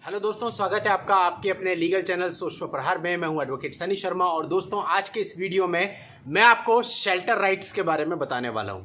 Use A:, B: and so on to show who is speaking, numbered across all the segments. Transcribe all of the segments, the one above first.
A: Hello दोस्तों, स्वागत है आपका आपके अपने लीगल चैनल सोच पर प्रहार में। मैं हूं एडवोकेट सनी शर्मा और दोस्तों आज के इस वीडियो में मैं आपको शेल्टर राइट्स के बारे में बताने वाला हूं।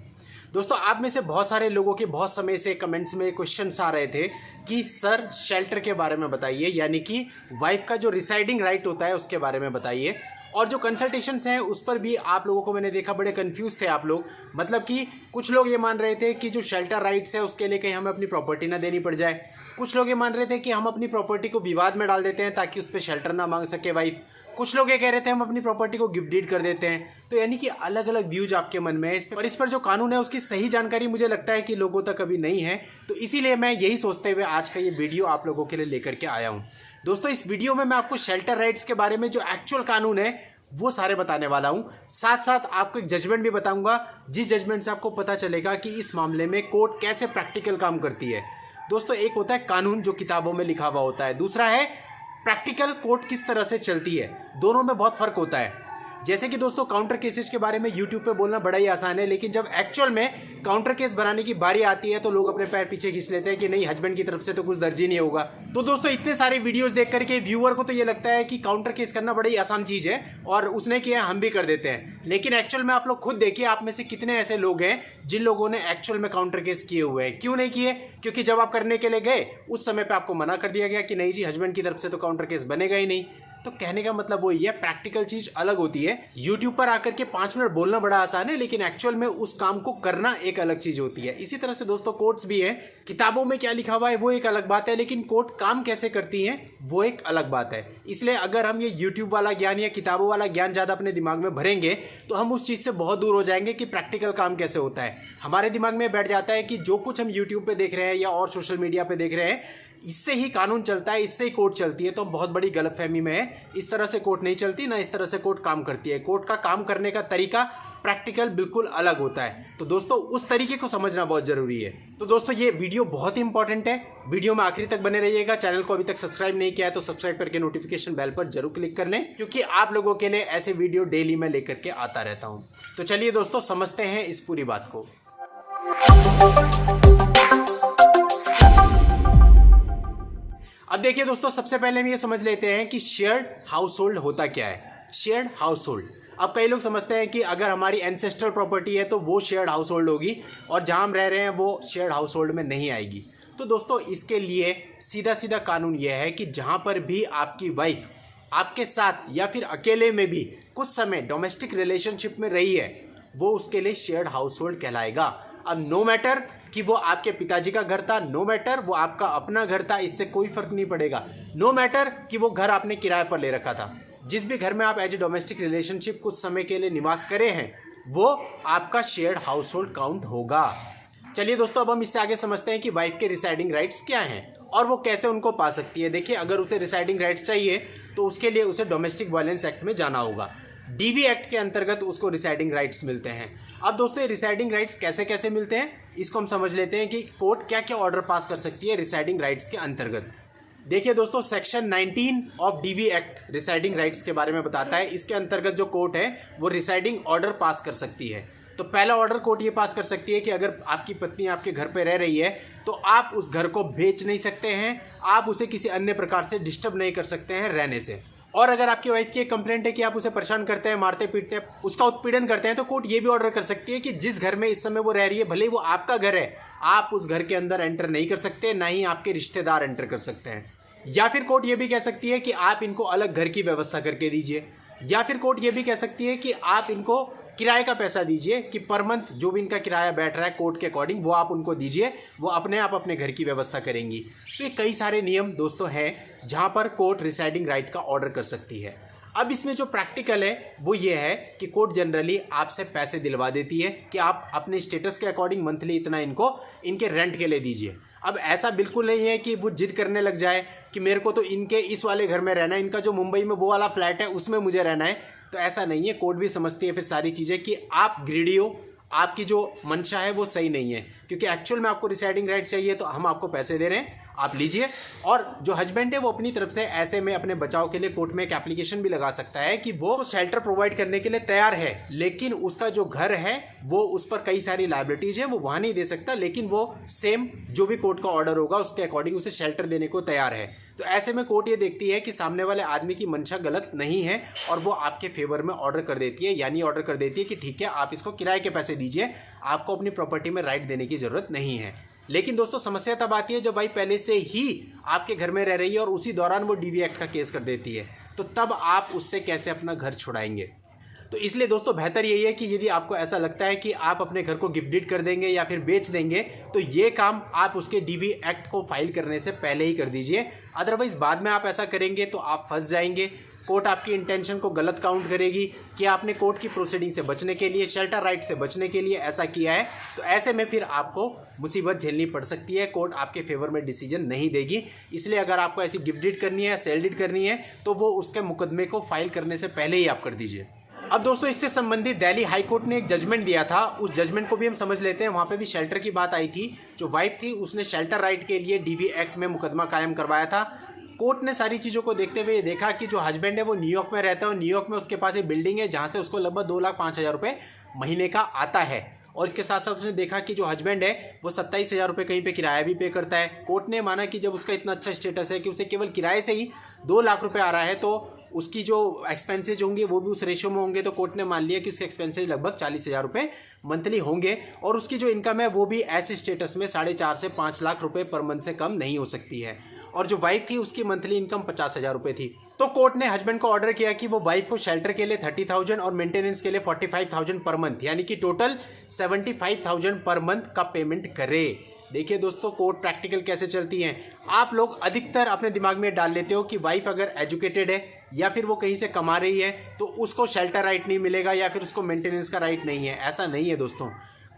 A: दोस्तों आप में से बहुत सारे लोगों के बहुत समय से कमेंट्स में क्वेश्चंस आ रहे थे कि सर शेल्टर के बारे में बताइए, यानी कि वाइफ का जो रिसाइडिंग राइट होता है उसके बारे में बताइए। और जो कंसल्टेशंस हैं उस पर भी आप लोगों को मैंने देखा बड़े कंफ्यूज थे आप लोग। मतलब कि कुछ लोग ये मान रहे थे कि जो शेल्टर राइट्स है उसके लिए कहीं हमें अपनी प्रॉपर्टी ना देनी पड़ जाए। कुछ लोग ये मान रहे थे कि हम अपनी प्रॉपर्टी को विवाद में डाल देते हैं ताकि उस पर शेल्टर ना मांग सके वाइफ। कुछ लोग ये कह रहे थे हम अपनी प्रॉपर्टी को गिफ्ट डीड कर देते हैं। तो यानी कि अलग अलग व्यूज आपके मन में है और इस पर जो कानून है उसकी सही जानकारी मुझे लगता है कि लोगों तक अभी नहीं है। तो इसीलिए मैं यही सोचते हुए आज का ये वीडियो आप लोगों के लिए लेकर के आया हूँ। दोस्तों इस वीडियो में मैं आपको शेल्टर राइट्स के बारे में जो एक्चुअल कानून है वो सारे बताने वाला हूं। साथ साथ आपको एक जजमेंट भी बताऊंगा जिस जजमेंट से आपको पता चलेगा कि इस मामले में कोर्ट कैसे प्रैक्टिकल काम करती है। दोस्तों एक होता है कानून जो किताबों में लिखा हुआ होता है, दूसरा है प्रैक्टिकल कोर्ट किस तरह से चलती है। दोनों में बहुत फर्क होता है। जैसे कि दोस्तों काउंटर केसेस के बारे में यूट्यूब पे बोलना बड़ा ही आसान है, लेकिन जब एक्चुअल में काउंटर केस बनाने की बारी आती है तो लोग अपने पैर पीछे खींच लेते हैं कि नहीं हस्बैंड की तरफ से तो कुछ दर्ज ही नहीं होगा। तो दोस्तों इतने सारे वीडियोस देख करके व्यूअर को तो ये लगता है कि काउंटर केस करना बड़ी आसान चीज है और उसने किया हम भी कर देते हैं। लेकिन एक्चुअल में आप लोग खुद देखिए, आप में से कितने ऐसे लोग हैं जिन लोगों ने एक्चुअल में काउंटर केस किए हुए हैं। क्यों नहीं किए? क्योंकि जब आप करने के लिए गए उस समय पे आपको मना कर दिया गया कि नहीं जी हस्बैंड की तरफ से तो काउंटर केस बनेगा ही नहीं। तो कहने का मतलब वही है, प्रैक्टिकल चीज अलग होती है। यूट्यूब पर आकर के 5 मिनट बोलना बड़ा आसान है, लेकिन एक्चुअल में उस काम को करना एक अलग चीज होती है। इसी तरह से दोस्तों कोर्ट्स भी है, किताबों में क्या लिखा हुआ है वो एक अलग बात है, लेकिन कोर्ट काम कैसे करती है वो एक अलग बात है। इसलिए अगर हम ये यूट्यूब वाला ज्ञान या किताबों वाला ज्ञान ज्यादा अपने दिमाग में भरेंगे तो हम उस चीज से बहुत दूर हो जाएंगे कि प्रैक्टिकल काम कैसे होता है। हमारे दिमाग में बैठ जाता है कि जो कुछ हम यूट्यूब पे देख रहे हैं या और सोशल मीडिया पे देख रहे हैं इससे ही कानून चलता है, इससे ही कोर्ट चलती है। तो बहुत बड़ी गलतफहमी में है। इस तरह से कोर्ट नहीं चलती, ना इस तरह से कोर्ट काम करती है। कोर्ट का काम करने का तरीका प्रैक्टिकल बिल्कुल अलग होता है। तो दोस्तों उस तरीके को समझना बहुत जरूरी है। तो दोस्तों ये वीडियो बहुत ही इंपॉर्टेंट है, वीडियो में आखिरी तक बने रहिएगा। चैनल को अभी तक सब्सक्राइब नहीं किया है तो सब्सक्राइब करके नोटिफिकेशन बेल पर जरूर क्लिक कर लें, क्योंकि आप लोगों के लिए ऐसे वीडियो डेली में लेकर के आता रहता हूं। तो चलिए दोस्तों समझते हैं इस पूरी बात को। अब देखिए दोस्तों, सबसे पहले हम ये समझ लेते हैं कि शेयर्ड हाउस होल्ड होता क्या है। शेयर्ड हाउस होल्ड, अब कई लोग समझते हैं कि अगर हमारी एंसेस्ट्रल प्रॉपर्टी है तो वो शेयर्ड हाउस होल्ड होगी और जहां हम रह रहे हैं वो शेयर्ड हाउस होल्ड में नहीं आएगी। तो दोस्तों इसके लिए सीधा सीधा कानून यह है कि जहां पर भी आपकी वाइफ आपके साथ या फिर अकेले में भी कुछ समय डोमेस्टिक रिलेशनशिप में रही है वो उसके लिए शेयर्ड हाउस होल्ड कहलाएगा। अब नो मैटर कि वो आपके पिताजी का घर था, नो मैटर वो आपका अपना घर था, इससे कोई फर्क नहीं पड़ेगा। नो मैटर कि वो घर आपने किराए पर ले रखा था, जिस भी घर में आप एज ए डोमेस्टिक रिलेशनशिप कुछ समय के लिए निवास करे हैं वो आपका शेयर्ड हाउस होल्ड काउंट होगा। चलिए दोस्तों अब हम इससे आगे समझते हैं कि वाइफ के रिसाइडिंग राइट्स क्या हैं और वो कैसे उनको पा सकती है। देखिए अगर उसे रिसाइडिंग राइट्स चाहिए तो उसके लिए उसे डोमेस्टिक वायलेंस एक्ट में जाना होगा। डीवी एक्ट के अंतर्गत उसको रिसाइडिंग राइट्स मिलते हैं। अब दोस्तों ये रिसाइडिंग राइट्स कैसे कैसे मिलते हैं इसको हम समझ लेते हैं कि कोर्ट क्या क्या ऑर्डर पास कर सकती है रिसाइडिंग राइट्स के अंतर्गत। देखिए दोस्तों section 19 of DV act residing rights के बारे में बताता है। इसके अंतर्गत जो कोर्ट है वो रिसाइडिंग ऑर्डर पास कर सकती है। तो पहला ऑर्डर कोर्ट ये पास कर सकती है कि अगर आपकी पत्नी आपके घर पे रह रही है तो आप उस घर को बेच नहीं सकते हैं, आप उसे किसी अन्य प्रकार से डिस्टर्ब नहीं कर सकते हैं रहने से। और अगर आपकी वाइफ की एक कंप्लेंट है कि आप उसे परेशान करते हैं, मारते पीटते हैं, उसका उत्पीड़न करते हैं, तो कोर्ट ये भी ऑर्डर कर सकती है कि जिस घर में इस समय वो रह रही है भले ही वो आपका घर है, आप उस घर के अंदर एंटर नहीं कर सकते, ना ही आपके रिश्तेदार एंटर कर सकते हैं। या फिर कोर्ट ये भी कह सकती है कि आप इनको अलग घर की व्यवस्था करके दीजिए। या फिर कोर्ट ये भी कह सकती है कि आप इनको किराए का पैसा दीजिए, कि पर मंथ जो भी इनका किराया बैठ रहा है कोर्ट के अकॉर्डिंग वो आप उनको दीजिए, वो अपने आप अपने घर की व्यवस्था करेंगी। तो ये कई सारे नियम दोस्तों हैं जहां पर कोर्ट रिसाइडिंग राइट का ऑर्डर कर सकती है। अब इसमें जो प्रैक्टिकल है वो ये है कि कोर्ट जनरली आपसे पैसे दिलवा देती है कि आप अपने स्टेटस के अकॉर्डिंग मंथली इतना इनको इनके रेंट के लिए दीजिए। अब ऐसा बिल्कुल नहीं है कि वो जिद करने लग जाए कि मेरे को तो इनके इस वाले घर में रहना है, इनका जो मुंबई में वो वाला फ्लैट है उसमें मुझे रहना है। तो ऐसा नहीं है। कोर्ट भी समझती है फिर सारी चीजें कि आप ग्रीडी हो, आपकी जो मंशा है वो सही नहीं है, क्योंकि एक्चुअल में आपको रिसाइडिंग राइट चाहिए तो हम आपको पैसे दे रहे हैं, आप लीजिए। और जो हस्बैंड है वो अपनी तरफ से ऐसे में अपने बचाव के लिए कोर्ट में एक एप्लीकेशन भी लगा सकता है कि वो शेल्टर प्रोवाइड करने के लिए तैयार है, लेकिन उसका जो घर है वो उस पर कई सारी लायबिलिटीज है, वो वहां नहीं दे सकता, लेकिन वो सेम जो भी कोर्ट का ऑर्डर होगा उसके अकॉर्डिंग उसे शेल्टर देने को तैयार है। तो ऐसे में कोर्ट ये देखती है कि सामने वाले आदमी की मंशा गलत नहीं है और वो आपके फेवर में ऑर्डर कर देती है, यानी ऑर्डर कर देती है कि ठीक है आप इसको किराए के पैसे दीजिए, आपको अपनी प्रॉपर्टी में राइट देने की जरूरत नहीं है। लेकिन दोस्तों समस्या तब आती है जब भाई पहले से ही आपके घर में रह रही है और उसी दौरान वो डीवी एक्ट का केस कर देती है, तो तब आप उससे कैसे अपना घर छुड़ाएंगे। तो इसलिए दोस्तों बेहतर यही है कि यदि आपको ऐसा लगता है कि आप अपने घर को गिफ्ट डीड कर देंगे या फिर बेच देंगे, तो ये काम आप उसके डीवी एक्ट को फाइल करने से पहले ही कर दीजिए। अदरवाइज बाद में आप ऐसा करेंगे तो आप फंस जाएंगे। कोर्ट आपकी इंटेंशन को गलत काउंट करेगी कि आपने कोर्ट की प्रोसीडिंग से बचने के लिए, शेल्टर राइट से बचने के लिए ऐसा किया है। तो ऐसे में फिर आपको मुसीबत झेलनी पड़ सकती है, कोर्ट आपके फेवर में डिसीजन नहीं देगी। इसलिए अगर आपको ऐसी गिफ्ट डीड करनी है या सेल डीड करनी है तो वो उसके मुकदमे को फाइल करने से पहले ही आप कर दीजिए। अब दोस्तों इससे संबंधित दिल्ली हाई कोर्ट ने एक जजमेंट दिया था, उस जजमेंट को भी हम समझ लेते हैं। वहां पे भी शेल्टर की बात आई थी। जो वाइफ थी उसने शेल्टर राइट के लिए डीवी एक्ट में मुकदमा कायम करवाया था। कोर्ट ने सारी चीज़ों को देखते हुए देखा कि जो हस्बैंड है वो न्यूयॉर्क में रहता है और न्यूयॉर्क में उसके पास एक बिल्डिंग है जहाँ से उसको लगभग 2,05,000 रुपये महीने का आता है। और इसके साथ साथ उसने देखा कि जो हस्बैंड है वो 27,000 रुपये कहीं पे किराया भी पे करता है। कोर्ट ने माना कि जब उसका इतना अच्छा स्टेटस है कि उसे केवल किराए से ही 2 लाख रुपये आ रहा है, तो उसकी जो एक्सपेंसेज होंगे वो भी उस रेशियो में होंगे। तो कोर्ट ने मान लिया कि उसके एक्सपेंसेज लगभग 40,000 रुपये मंथली होंगे और उसकी जो इनकम है वो भी ऐसे स्टेटस में 4.5 से 5 लाख रुपए पर मंथ से कम नहीं हो सकती है। और जो वाइफ थी उसकी मंथली इनकम 50,000 रुपये थी। तो कोर्ट ने हस्बैंड को ऑर्डर किया कि वो वाइफ को शेल्टर के लिए 30,000 और मेंटेनेंस के लिए 45,000 पर मंथ, यानी कि टोटल 75,000 पर मंथ का पेमेंट करे। देखिए दोस्तों कोर्ट प्रैक्टिकल कैसे चलती हैं। आप लोग अधिकतर अपने दिमाग में डाल लेते हो कि वाइफ अगर एजुकेटेड है या फिर वो कहीं से कमा रही है तो उसको शेल्टर राइट नहीं मिलेगा या फिर उसको मेंटेनेंस का राइट नहीं है। ऐसा नहीं है दोस्तों।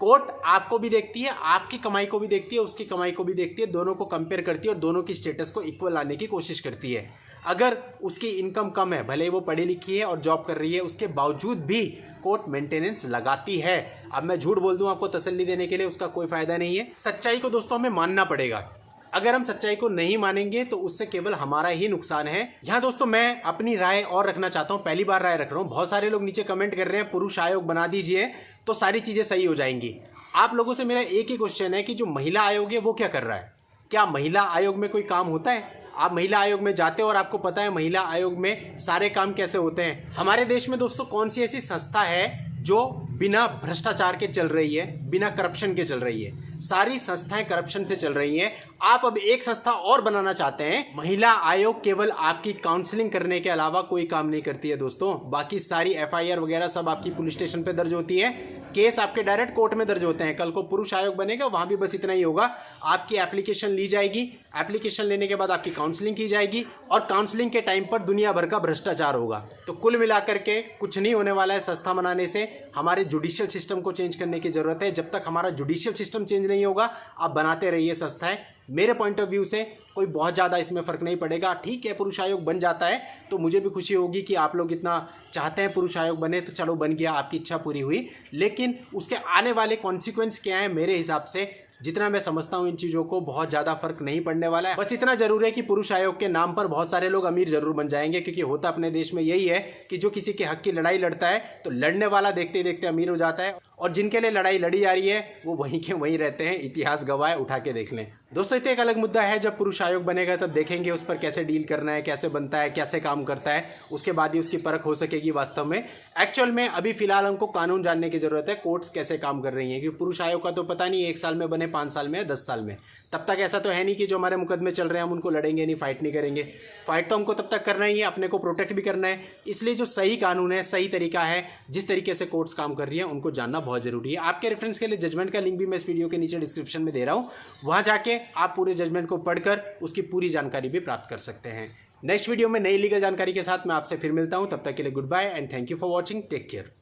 A: कोर्ट आपको भी देखती है, आपकी कमाई को भी देखती है, उसकी कमाई को भी देखती है, दोनों को कंपेयर करती है और दोनों की स्टेटस को इक्वल लाने की कोशिश करती है। अगर उसकी इनकम कम है, भले वो पढ़ी लिखी है और जॉब कर रही है, उसके बावजूद भी कोर्ट मेंटेनेंस लगाती है। अब मैं झूठ बोल दूं आपको तसल्ली देने के लिए, उसका कोई फायदा नहीं है। सच्चाई को दोस्तों हमें मानना पड़ेगा। अगर हम सच्चाई को नहीं मानेंगे तो उससे केवल हमारा ही नुकसान है। यहाँ दोस्तों मैं अपनी राय और रखना चाहता हूँ, पहली बार राय रख रहा हूँ। बहुत सारे लोग नीचे कमेंट कर रहे हैं पुरुष आयोग बना दीजिए तो सारी चीजें सही हो जाएंगी। आप लोगों से मेरा एक ही क्वेश्चन है कि जो महिला आयोग है वो क्या कर रहा है? क्या महिला आयोग में कोई काम होता है? आप महिला आयोग में जाते हो और आपको पता है महिला आयोग में सारे काम कैसे होते हैं? हमारे देश में दोस्तों कौन सी ऐसी संस्था है जो बिना भ्रष्टाचार के चल रही है, बिना करप्शन के चल रही है? सारी संस्थाएं करप्शन से चल रही हैं। आप अब एक संस्था और बनाना चाहते हैं। महिला आयोग केवल आपकी काउंसलिंग करने के अलावा कोई काम नहीं करती है दोस्तों। बाकी सारी एफआईआर वगैरह सब आपकी पुलिस स्टेशन पे दर्ज होती है, केस आपके डायरेक्ट कोर्ट में दर्ज होते हैं। कल को पुरुष आयोग बनेगा वहां भी बस इतना ही होगा, आपकी एप्लीकेशन ली जाएगी, एप्लीकेशन लेने के बाद आपकी काउंसलिंग की जाएगी और काउंसलिंग के टाइम पर दुनिया भर का भ्रष्टाचार होगा। तो कुल मिलाकर के कुछ नहीं होने वाला है संस्था बनाने से। हमारे जुडिशियल सिस्टम को चेंज करने की जरूरत है। जब तक हमारा जुडिशियल सिस्टम चेंज नहीं होगा आप बनाते रहिए संस्थाएं। मेरे पॉइंट ऑफ व्यू से कोई बहुत ज़्यादा इसमें फ़र्क नहीं पड़ेगा। ठीक है पुरुष आयोग बन जाता है तो मुझे भी खुशी होगी कि आप लोग इतना चाहते हैं पुरुष आयोग बने, तो चलो बन गया, आपकी इच्छा पूरी हुई। लेकिन उसके आने वाले कॉन्सिक्वेंस क्या है, मेरे हिसाब से जितना मैं समझता हूँ इन चीज़ों को बहुत ज़्यादा फर्क नहीं पड़ने वाला है। बस इतना जरूर है कि पुरुष आयोग के नाम पर बहुत सारे लोग अमीर जरूर बन जाएंगे, क्योंकि होता अपने देश में यही है कि जो किसी के हक की लड़ाई लड़ता है तो लड़ने वाला देखते देखते अमीर हो जाता है और जिनके लिए लड़ाई लड़ी जा रही है वो वहीं के वहीं रहते हैं। इतिहास गवाह है, उठा के देख लें दोस्तों। इतना एक अलग मुद्दा है, जब पुरुष आयोग बनेगा तब देखेंगे उस पर कैसे डील करना है, कैसे बनता है, कैसे काम करता है, उसके बाद ही उसकी परख हो सकेगी वास्तव में। एक्चुअल में अभी फिलहाल हमको कानून जानने की जरूरत है, कोर्ट्स कैसे काम कर रही हैं, क्योंकि पुरुष आयोग का तो पता नहीं 1 साल में बने, 5 साल में, 10 साल में। तब तक ऐसा तो है नहीं कि जो हमारे मुकदमे चल रहे हैं हम उनको लड़ेंगे नहीं, फाइट नहीं करेंगे। फाइट तो हमको तब तक करना ही है, अपने को प्रोटेक्ट भी करना है। इसलिए जो सही कानून है, सही तरीका है, जिस तरीके से कोर्ट्स काम कर रही है, उनको जानना बहुत जरूरी है। आपके रेफरेंस के लिए जजमेंट का लिंक भी मैं इस वीडियो के नीचे डिस्क्रिप्शन में दे रहा हूँ, वहां जाके आप पूरे जजमेंट को पढ़कर उसकी पूरी जानकारी भी प्राप्त कर सकते हैं। नेक्स्ट वीडियो में नई लीगल जानकारी के साथ मैं आपसे फिर मिलता हूं, तब तक के लिए good bye and thank you for watching. Take care.